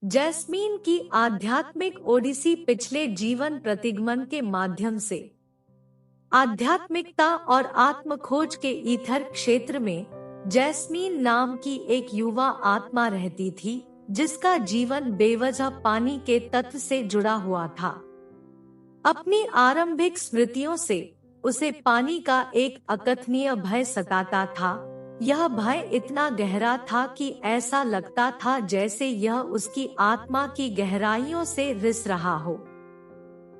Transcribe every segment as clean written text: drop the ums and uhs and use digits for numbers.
Jasmine की आध्यात्मिक ओडिसी पिछले जीवन प्रतिगमन के माध्यम से आध्यात्मिकता और आत्मखोज के ईथर क्षेत्र में जैस्मीन नाम की एक युवा आत्मा रहती थी, जिसका जीवन बेवजह पानी के तत्व से जुड़ा हुआ था। अपनी आरंभिक स्मृतियों से उसे पानी का एक अकथनीय भय सताता था। यह भय इतना गहरा था कि ऐसा लगता था जैसे यह उसकी आत्मा की गहराइयों से रिस रहा हो।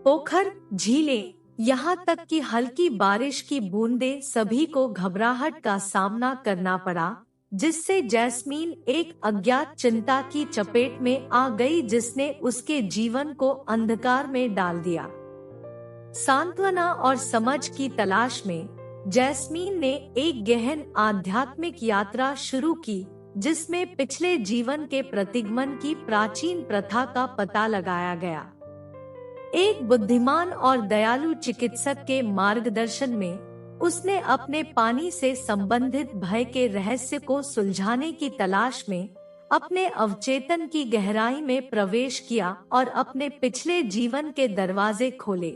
पोखर, झीलें, यहाँ तक कि हल्की बारिश की बूंदें सभी को घबराहट का सामना करना पड़ा, जिससे जैस्मीन एक अज्ञात चिंता की चपेट में आ गई जिसने उसके जीवन को अंधकार में डाल दिया। सांत्वना और समझ की तलाश में जैस्मीन ने एक गहन आध्यात्मिक यात्रा शुरू की, जिसमें पिछले जीवन के प्रतिगमन की प्राचीन प्रथा का पता लगाया गया। एक बुद्धिमान और दयालु चिकित्सक के मार्गदर्शन में उसने अपने पानी से संबंधित भय के रहस्य को सुलझाने की तलाश में अपने अवचेतन की गहराई में प्रवेश किया और अपने पिछले जीवन के दरवाजे खोले।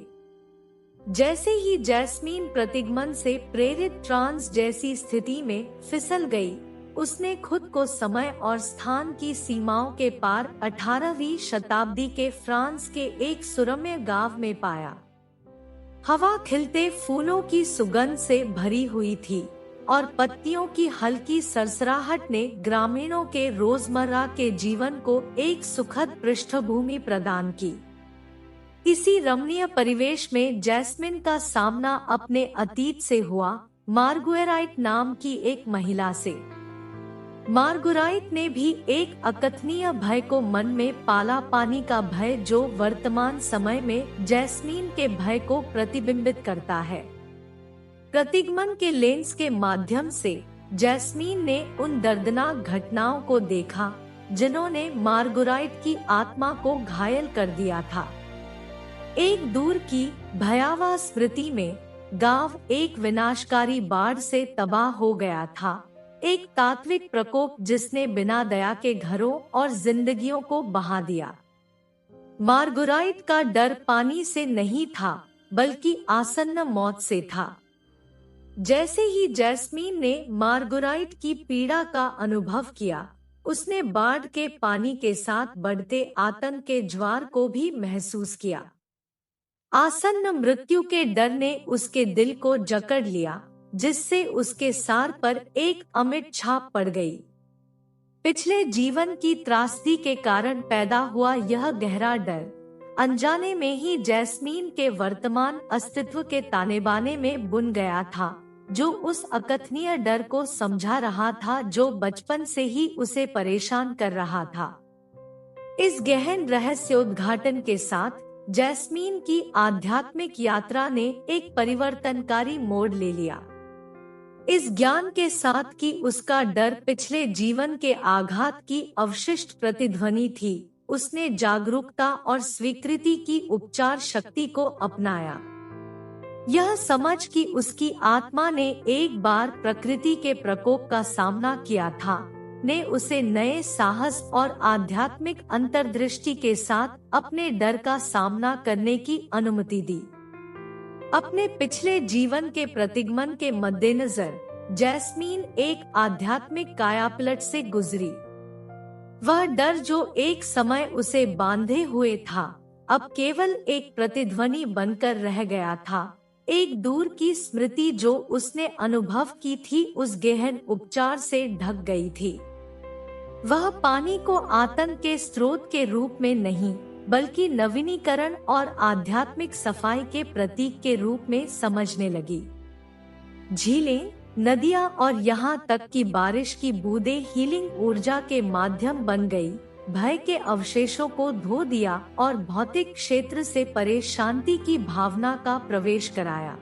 जैसे ही जैस्मीन प्रतिगमन से प्रेरित ट्रांस जैसी स्थिति में फिसल गई, उसने खुद को समय और स्थान की सीमाओं के पार 18वीं शताब्दी के फ्रांस के एक सुरम्य गांव में पाया। हवा खिलते फूलों की सुगंध से भरी हुई थी और पत्तियों की हल्की सरसराहट ने ग्रामीणों के रोजमर्रा के जीवन को एक सुखद पृष्ठभूमि प्रदान की। इसी रमणीय परिवेश में जैस्मिन का सामना अपने अतीत से हुआ, मार्गुएराइट नाम की एक महिला से। मार्गुराइट ने भी एक अकथनीय भय को मन में पाला, पानी का भय जो वर्तमान समय में जैस्मीन के भय को प्रतिबिंबित करता है। प्रतिगमन के लेंस के माध्यम से जैस्मीन ने उन दर्दनाक घटनाओं को देखा जिन्होंने मार्गुराइट की आत्मा को घायल कर दिया था। एक दूर की भयावह स्मृति में गांव एक विनाशकारी बाढ़ से तबाह हो गया था, एक तात्विक प्रकोप जिसने बिना दया के घरों और जिंदगियों को बहा दिया। मार्गुराइट का डर पानी से नहीं था, बल्कि आसन्न मौत से था। जैसे ही जैस्मीन ने मार्गुराइट की पीड़ा का अनुभव किया, उसने बाढ़ के पानी के साथ बढ़ते आतंक के ज्वार को भी महसूस किया। आसन्न मृत्यु के डर ने उसके दिल को जकड़ लिया, जिससे उसके सार पर एक अमिट छाप पड़ गई। पिछले जीवन की त्रासदी के कारण पैदा हुआ यह गहरा डर अनजाने में ही जैस्मीन के वर्तमान अस्तित्व के तानेबाने में बुन गया था, जो उस अकथनीय डर को समझा रहा था जो बचपन से ही उसे परेशान कर रहा था। इस गहन रहस्योद्घाटन के साथ जैस्मीन की आध्यात्मिक यात्रा ने एक परिवर्तनकारी मोड़ ले लिया। इस ज्ञान के साथ कि उसका डर पिछले जीवन के आघात की अवशिष्ट प्रतिध्वनि थी, उसने जागरूकता और स्वीकृति की उपचार शक्ति को अपनाया। यह समझ कि उसकी आत्मा ने एक बार प्रकृति के प्रकोप का सामना किया था, ने उसे नए साहस और आध्यात्मिक अंतर्दृष्टि के साथ अपने डर का सामना करने की अनुमति दी। अपने पिछले जीवन के प्रतिगमन के मद्देनजर जैस्मीन एक आध्यात्मिक कायापलट से गुजरी। वह डर जो एक समय उसे बांधे हुए था, अब केवल एक प्रतिध्वनि बनकर रह गया था। एक दूर की स्मृति जो उसने अनुभव की थी उस गहन उपचार से ढक गई थी। वह पानी को आतंक के स्रोत के रूप में नहीं, बल्कि नवीनीकरण और आध्यात्मिक सफाई के प्रतीक के रूप में समझने लगी। झीलें, नदियां और यहाँ तक कि बारिश की बूंदें हीलिंग ऊर्जा के माध्यम बन गई, भय के अवशेषों को धो दिया और भौतिक क्षेत्र से परे शांति की भावना का प्रवेश कराया।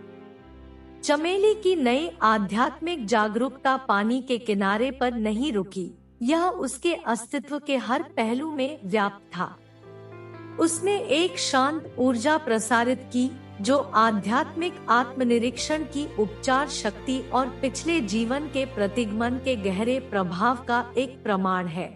चमेली की नई आध्यात्मिक जागरूकता पानी के किनारे पर नहीं रुकी, यह उसके अस्तित्व के हर पहलू में व्याप्त था। उसने एक शांत ऊर्जा प्रसारित की जो आध्यात्मिक आत्मनिरीक्षण की उपचार शक्ति और पिछले जीवन के प्रतिगमन के गहरे प्रभाव का एक प्रमाण है।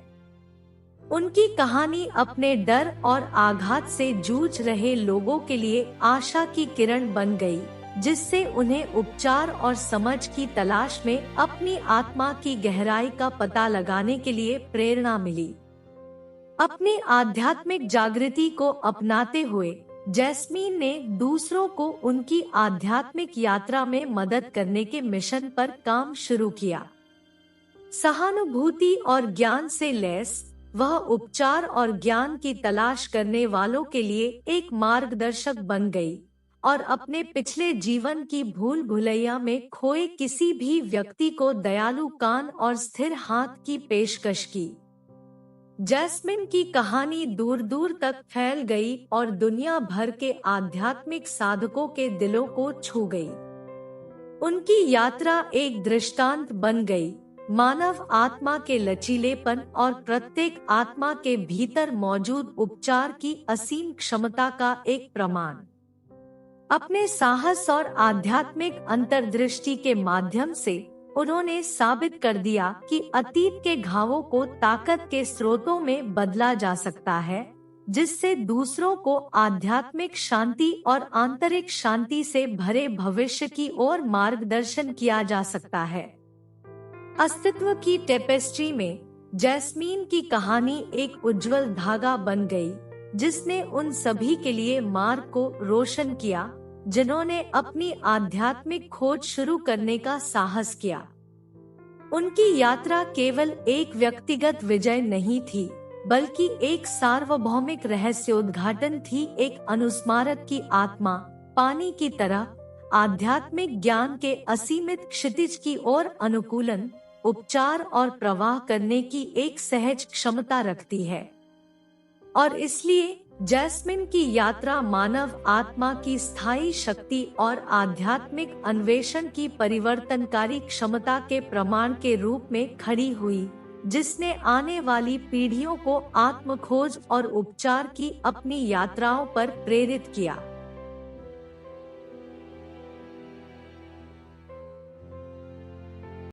उनकी कहानी अपने डर और आघात से जूझ रहे लोगों के लिए आशा की किरण बन गई, जिससे उन्हें उपचार और समझ की तलाश में अपनी आत्मा की गहराई का पता लगाने के लिए प्रेरणा मिली। अपनी आध्यात्मिक जागृति को अपनाते हुए जैस्मीन ने दूसरों को उनकी आध्यात्मिक यात्रा में मदद करने के मिशन पर काम शुरू किया। सहानुभूति और ज्ञान से लैस वह उपचार और ज्ञान की तलाश करने वालों के लिए एक मार्गदर्शक बन गई और अपने पिछले जीवन की भूल भुलैया में खोए किसी भी व्यक्ति को दयालु कान और स्थिर हाथ की पेशकश की। जैस्मिन की कहानी दूर दूर तक फैल गई और दुनिया भर के आध्यात्मिक साधकों के दिलों को छू गई। उनकी यात्रा एक दृष्टांत बन गई, मानव आत्मा के लचीलेपन और प्रत्येक आत्मा के भीतर मौजूद उपचार की असीम क्षमता का एक प्रमाण। अपने साहस और आध्यात्मिक अंतर्दृष्टि के माध्यम से उन्होंने साबित कर दिया कि अतीत के घावों को ताकत के स्रोतों में बदला जा सकता है, जिससे दूसरों को आध्यात्मिक शांति और आंतरिक शांति से भरे भविष्य की ओर मार्गदर्शन किया जा सकता है। अस्तित्व की टेपेस्ट्री में जैस्मीन की कहानी एक उज्जवल धागा बन गई, जिसने उन सभी के लिए मार्ग को रोशन किया जिन्होंने अपनी आध्यात्मिक खोज शुरू करने का साहस किया। उनकी यात्रा केवल एक व्यक्तिगत विजय नहीं थी, बल्कि एक सार्वभौमिक रहस्योद्घाटन थी, एक अनुस्मारक की आत्मा पानी की तरह आध्यात्मिक ज्ञान के असीमित क्षितिज की ओर अनुकूलन, उपचार और प्रवाह करने की एक सहज क्षमता रखती है। और इसलिए जैस्मिन की यात्रा मानव आत्मा की स्थायी शक्ति और आध्यात्मिक अन्वेषण की परिवर्तनकारी क्षमता के प्रमाण के रूप में खड़ी हुई, जिसने आने वाली पीढ़ियों को आत्म खोज और उपचार की अपनी यात्राओं पर प्रेरित किया।